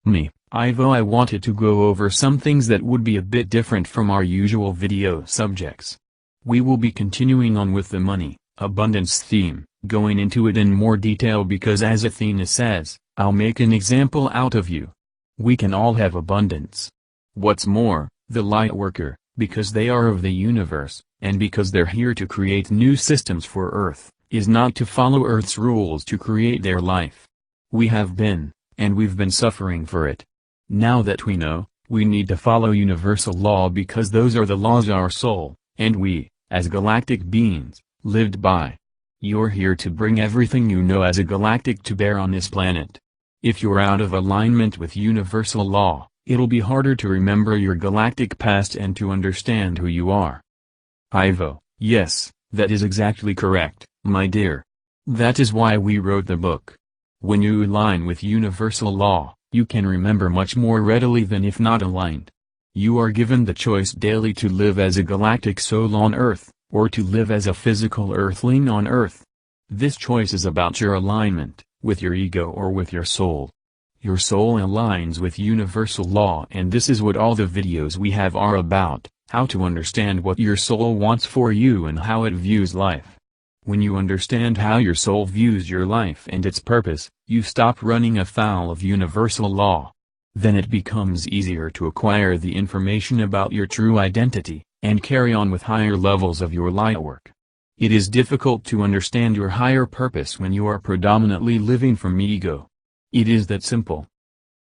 Me, Ivo. I wanted to go over some things that would be a bit different from our usual video subjects. We will be continuing on with the money, abundance theme, going into it in more detail because as Athena says, I'll make an example out of you. We can all have abundance. What's more, the lightworker, because they are of the universe, and because they're here to create new systems for Earth, is not to follow Earth's rules to create their life. We have been, and we've been suffering for it. Now that we know, we need to follow universal law because those are the laws our soul, and we, as galactic beings, lived by. You're here to bring everything you know as a galactic to bear on this planet. If you're out of alignment with universal law, it'll be harder to remember your galactic past and to understand who you are. Ivo, yes, that is exactly correct, my dear. That is why we wrote the book. When you align with universal law, you can remember much more readily than if not aligned. You are given the choice daily to live as a galactic soul on Earth, or to live as a physical earthling on Earth. This choice is about your alignment, with your ego or with your soul. Your soul aligns with universal law, and this is what all the videos we have are about, how to understand what your soul wants for you and how it views life. When you understand how your soul views your life and its purpose, you stop running afoul of universal law. Then it becomes easier to acquire the information about your true identity, and carry on with higher levels of your light work. It is difficult to understand your higher purpose when you are predominantly living from ego. It is that simple.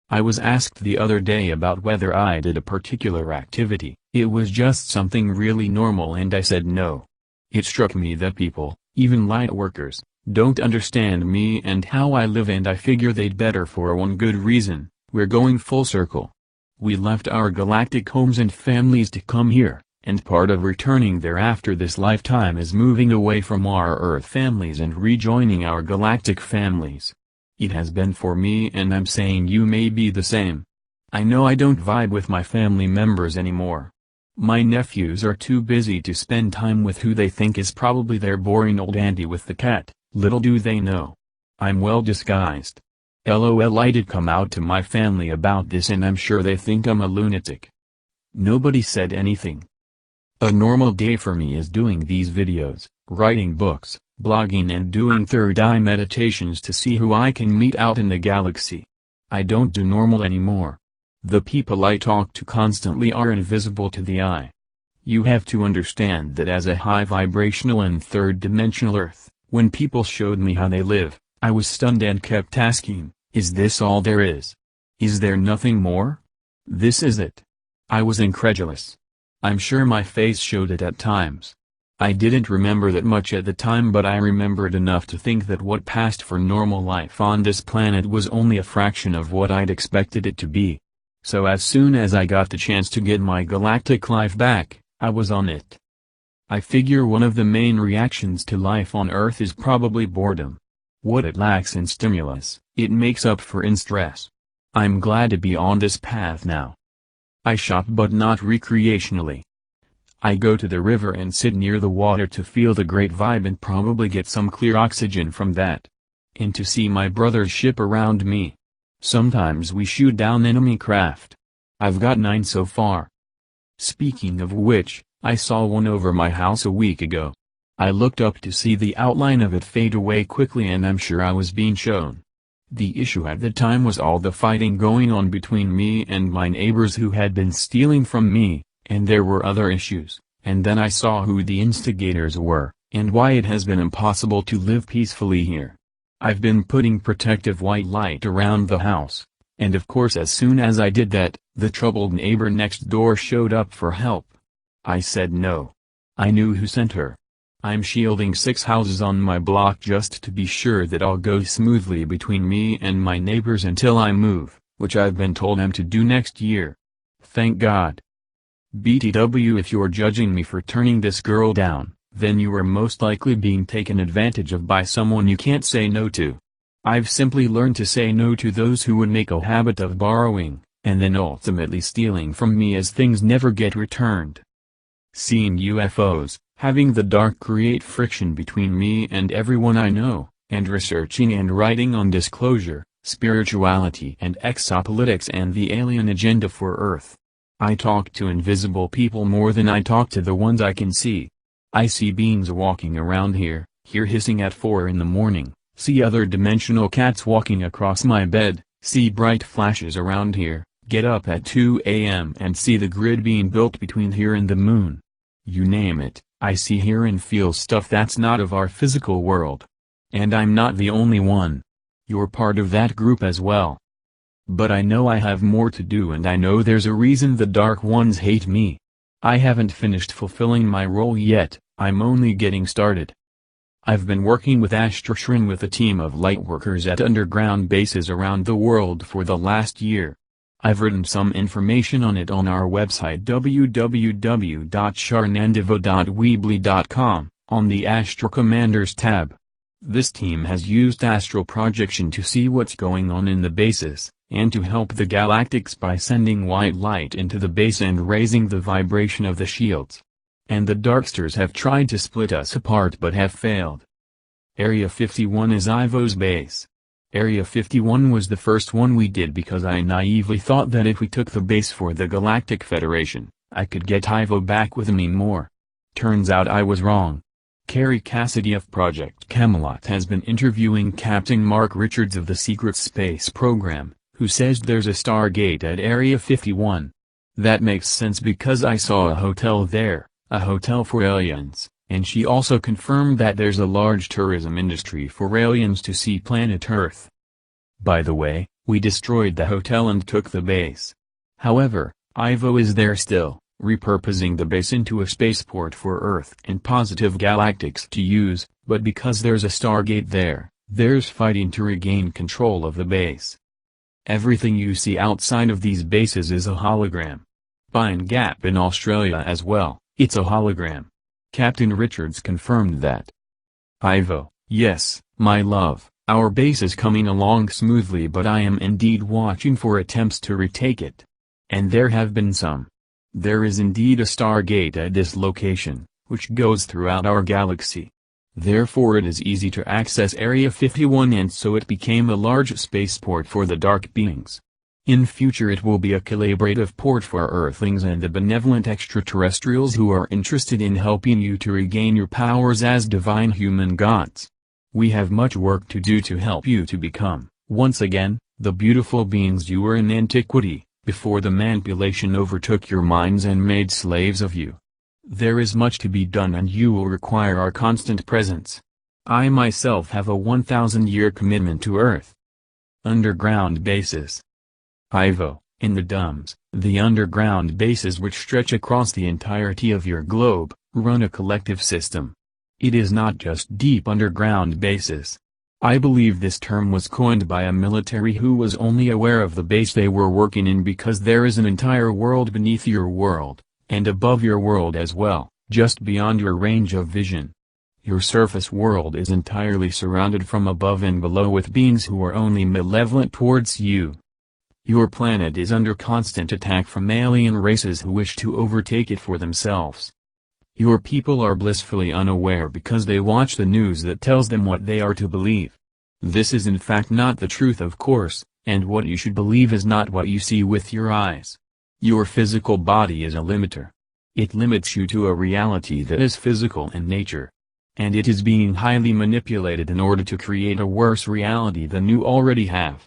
I was asked the other day about whether I did a particular activity. It was just something really normal and I said no. It struck me that people, even light workers, don't understand me and how I live, and I figure they'd better for one good reason. We're going full circle. We left our galactic homes and families to come here, and part of returning there after this lifetime is moving away from our Earth families and rejoining our galactic families. It has been for me, and I'm saying you may be the same. I know I don't vibe with my family members anymore. My nephews are too busy to spend time with who they think is probably their boring old auntie with the cat. Little do they know. I'm well disguised. LOL. I did come out to my family about this and I'm sure they think I'm a lunatic. Nobody said anything. A normal day for me is doing these videos, writing books, blogging and doing third eye meditations to see who I can meet out in the galaxy. I don't do normal anymore. The people I talk to constantly are invisible to the eye. You have to understand that as a high vibrational and third-dimensional Earth, when people showed me how they live, I was stunned and kept asking, is this all there is? Is there nothing more? This is it. I was incredulous. I'm sure my face showed it at times. I didn't remember that much at the time, but I remembered enough to think that what passed for normal life on this planet was only a fraction of what I'd expected it to be. So as soon as I got the chance to get my galactic life back, I was on it. I figure one of the main reactions to life on Earth is probably boredom. What it lacks in stimulus, it makes up for in stress. I'm glad to be on this path now. I shop but not recreationally. I go to the river and sit near the water to feel the great vibe and probably get some clear oxygen from that. And to see my brother's ship around me. Sometimes we shoot down enemy craft. I've got 9 so far. Speaking of which, I saw one over my house a week ago. I looked up to see the outline of it fade away quickly and I'm sure I was being shown. The issue at the time was all the fighting going on between me and my neighbors who had been stealing from me, and there were other issues, and then I saw who the instigators were, and why it has been impossible to live peacefully here. I've been putting protective white light around the house, and of course as soon as I did that, the troubled neighbor next door showed up for help. I said no. I knew who sent her. I'm shielding 6 houses on my block just to be sure that all goes smoothly between me and my neighbors until I move, which I've been told I'm to do next year. Thank God. BTW, if you're judging me for turning this girl down, then you are most likely being taken advantage of by someone you can't say no to. I've simply learned to say no to those who would make a habit of borrowing, and then ultimately stealing from me as things never get returned. Seeing UFOs, having the dark create friction between me and everyone I know, and researching and writing on disclosure, spirituality and exopolitics and the alien agenda for Earth. I talk to invisible people more than I talk to the ones I can see. I see beings walking around here, hear hissing at 4 in the morning, see other dimensional cats walking across my bed, see bright flashes around here, get up at 2 a.m. and see the grid being built between here and the moon. You name it, I see, hear and feel stuff that's not of our physical world. And I'm not the only one. You're part of that group as well. But I know I have more to do, and I know there's a reason the Dark Ones hate me. I haven't finished fulfilling my role yet, I'm only getting started. I've been working with Sharon with a team of lightworkers at underground bases around the world for the last year. I've written some information on it on our website www.sharonandivo.weebly.com, on the Astral Commanders tab. This team has used astral projection to see what's going on in the bases, and to help the galactics by sending white light into the base and raising the vibration of the shields. And the Darksters have tried to split us apart but have failed. Area 51 is Ivo's base. Area 51 was the first one we did because I naively thought that if we took the base for the Galactic Federation, I could get Ivo back with me more. Turns out I was wrong. Carrie Cassidy of Project Camelot has been interviewing Captain Mark Richards of the Secret Space Program, who says there's a Stargate at Area 51. That makes sense because I saw a hotel there, a hotel for aliens, and she also confirmed that there's a large tourism industry for aliens to see planet Earth. By the way, we destroyed the hotel and took the base. However, Ivo is there still, repurposing the base into a spaceport for Earth and positive galactics to use, but because there's a Stargate there, there's fighting to regain control of the base. Everything you see outside of these bases is a hologram. Pine Gap in Australia as well, it's a hologram. Captain Richards confirmed that. Ivo, yes, my love, our base is coming along smoothly, but I am indeed watching for attempts to retake it. And there have been some. There is indeed a Stargate at this location, which goes throughout our galaxy. Therefore it is easy to access Area 51, and so it became a large spaceport for the dark beings. In future it will be a collaborative port for Earthlings and the benevolent extraterrestrials who are interested in helping you to regain your powers as divine human gods. We have much work to do to help you to become, once again, the beautiful beings you were in antiquity, before the manipulation overtook your minds and made slaves of you. There is much to be done, and you will require our constant presence. I myself have a 1,000-year commitment to Earth. Underground bases. Ivo, in the DUMS, the underground bases which stretch across the entirety of your globe, run a collective system. It is not just deep underground bases. I believe this term was coined by a military who was only aware of the base they were working in because there is an entire world beneath your world, and above your world as well, just beyond your range of vision. Your surface world is entirely surrounded from above and below with beings who are only malevolent towards you. Your planet is under constant attack from alien races who wish to overtake it for themselves. Your people are blissfully unaware because they watch the news that tells them what they are to believe. This is in fact not the truth, of course, and what you should believe is not what you see with your eyes. Your physical body is a limiter. It limits you to a reality that is physical in nature. And it is being highly manipulated in order to create a worse reality than you already have.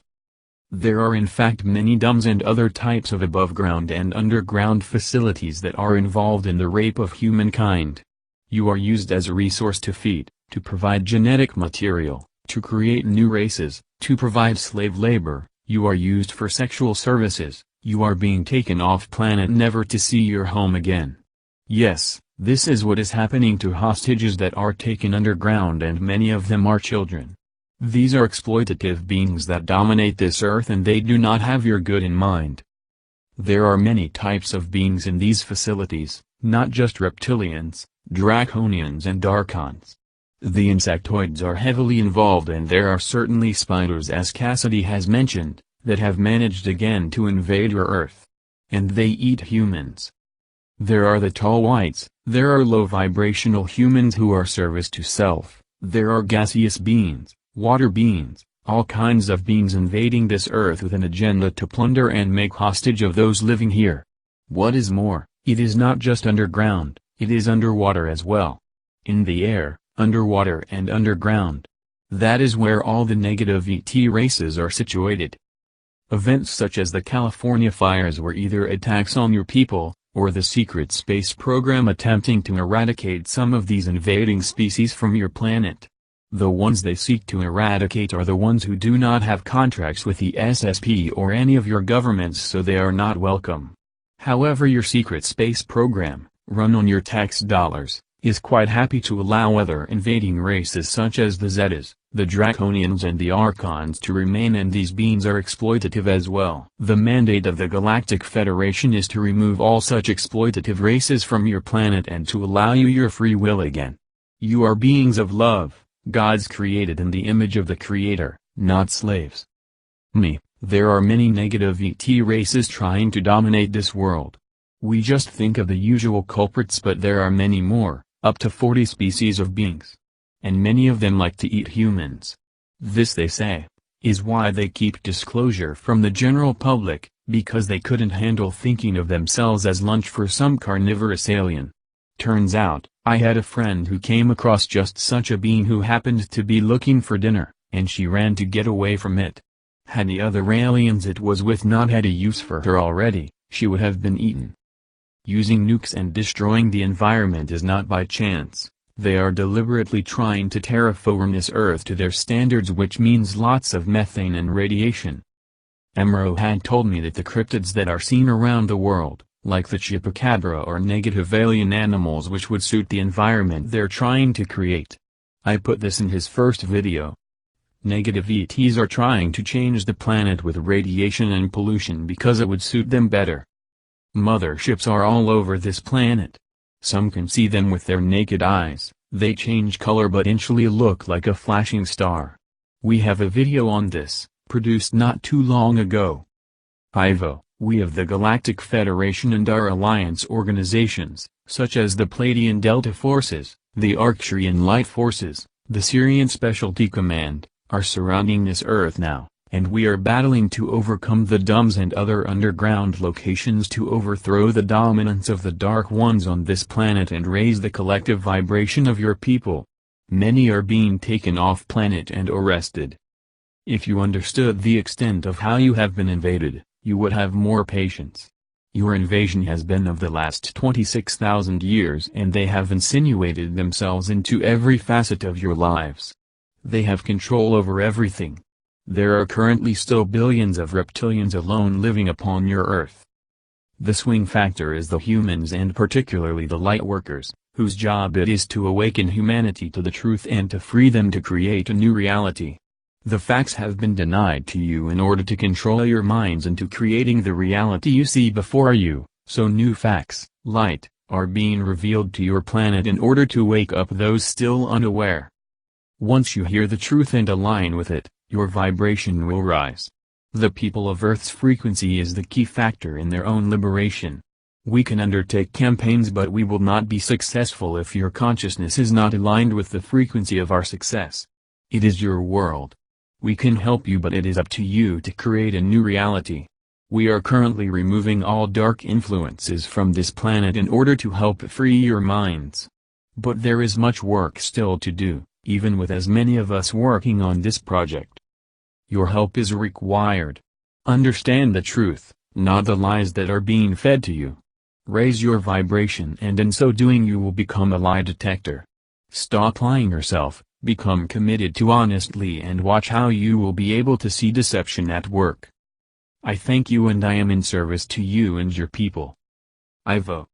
There are in fact many DUMS and other types of above-ground and underground facilities that are involved in the rape of humankind. You are used as a resource to feed, to provide genetic material, to create new races, to provide slave labor, you are used for sexual services, you are being taken off planet never to see your home again. Yes, this is what is happening to hostages that are taken underground, and many of them are children. These are exploitative beings that dominate this earth, and they do not have your good in mind. There are many types of beings in these facilities, not just reptilians, draconians and archons. The insectoids are heavily involved, and there are certainly spiders, as Cassidy has mentioned, that have managed again to invade your earth. And they eat humans. There are the tall whites, there are low vibrational humans who are service to self, there are gaseous beings, water beings, All kinds of beings invading this earth with an agenda to plunder and make hostage of those living here. What is more, it is not just underground, it is underwater as well. In the air, underwater and underground. That is where all the negative ET races are situated. Events such as the California fires were either attacks on your people, or the secret space program attempting to eradicate some of these invading species from your planet. The ones they seek to eradicate are the ones who do not have contracts with the SSP or any of your governments, so they are not welcome. However, your secret space program, run on your tax dollars, is quite happy to allow other invading races such as the Zetas, the Draconians and the Archons to remain, and these beings are exploitative as well. The mandate of the Galactic Federation is to remove all such exploitative races from your planet and to allow you your free will again. You are beings of love, gods created in the image of the Creator, not slaves. There are many negative ET races trying to dominate this world. We just think of the usual culprits, but there are many more, up to 40 species of beings. And many of them like to eat humans. This, they say, is why they keep disclosure from the general public, because they couldn't handle thinking of themselves as lunch for some carnivorous alien. Turns out, I had a friend who came across just such a being who happened to be looking for dinner, and she ran to get away from it. Had the other aliens it was with not had a use for her already, she would have been eaten. Using nukes and destroying the environment is not by chance. They are deliberately trying to terraform this earth to their standards, which means lots of methane and radiation. Emro had told me that the cryptids that are seen around the world, like the chupacabra, are negative alien animals which would suit the environment they're trying to create. I put this in his first video. Negative ETs are trying to change the planet with radiation and pollution because it would suit them better. Motherships are all over this planet. Some can see them with their naked eyes. They change color but eventually look like a flashing star. We have a video on this, produced not too long ago. Ivo, we of the Galactic Federation and our alliance organizations, such as the Pleiadian Delta Forces, the Arcturian Light Forces, the Syrian Specialty Command, are surrounding this earth now, and we are battling to overcome the Dumbs and other underground locations to overthrow the dominance of the Dark Ones on this planet and raise the collective vibration of your people. Many are being taken off planet and arrested. If you understood the extent of how you have been invaded, you would have more patience. Your invasion has been of the last 26,000 years, and they have insinuated themselves into every facet of your lives. They have control over everything. There are currently still billions of reptilians alone living upon your Earth. The swing factor is the humans, and particularly the lightworkers, whose job it is to awaken humanity to the truth and to free them to create a new reality. The facts have been denied to you in order to control your minds into creating the reality you see before you, so new facts, light, are being revealed to your planet in order to wake up those still unaware. Once you hear the truth and align with it, your vibration will rise. The people of Earth's frequency is the key factor in their own liberation. We can undertake campaigns, but we will not be successful if your consciousness is not aligned with the frequency of our success. It is your world. We can help you, but it is up to you to create a new reality. We are currently removing all dark influences from this planet in order to help free your minds. But there is much work still to do, even with as many of us working on this project. Your help is required. Understand the truth, not the lies that are being fed to you. Raise your vibration, and in so doing you will become a lie detector. Stop lying yourself, become committed to honestly, and watch how you will be able to see deception at work. I thank you, and I am in service to you and your people. Ivo.